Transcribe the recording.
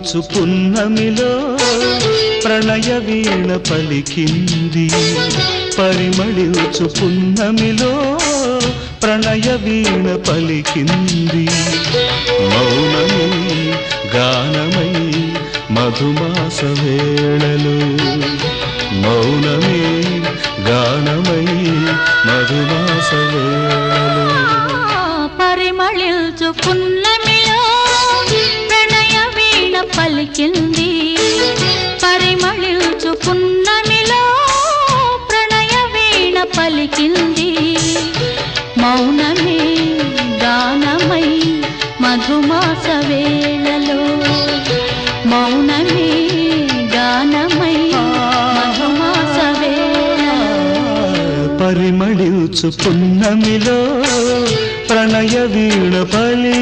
పరిమళించు పున్నమిలో ప్రణయ వీణ పలికింది పరిమళించు పున్నమిలో ప్రణయ వీణ పలికింది మౌనమై గానమై మధుమాస వేళలో మౌనమే గానమై మధుమాస వేళలో పరిమళించు పున్నమిలో ప్రణయ వీణ పలికింది పరిమళించు పున్నమిలో ప్రణయ వీణ పలికింది మౌనమే గానమై మధుమాస వేళలో మౌనమే గానమై మధుమాస వేళలో పరిమళించు పున్నమిలో ప్రణయ వీణ పలి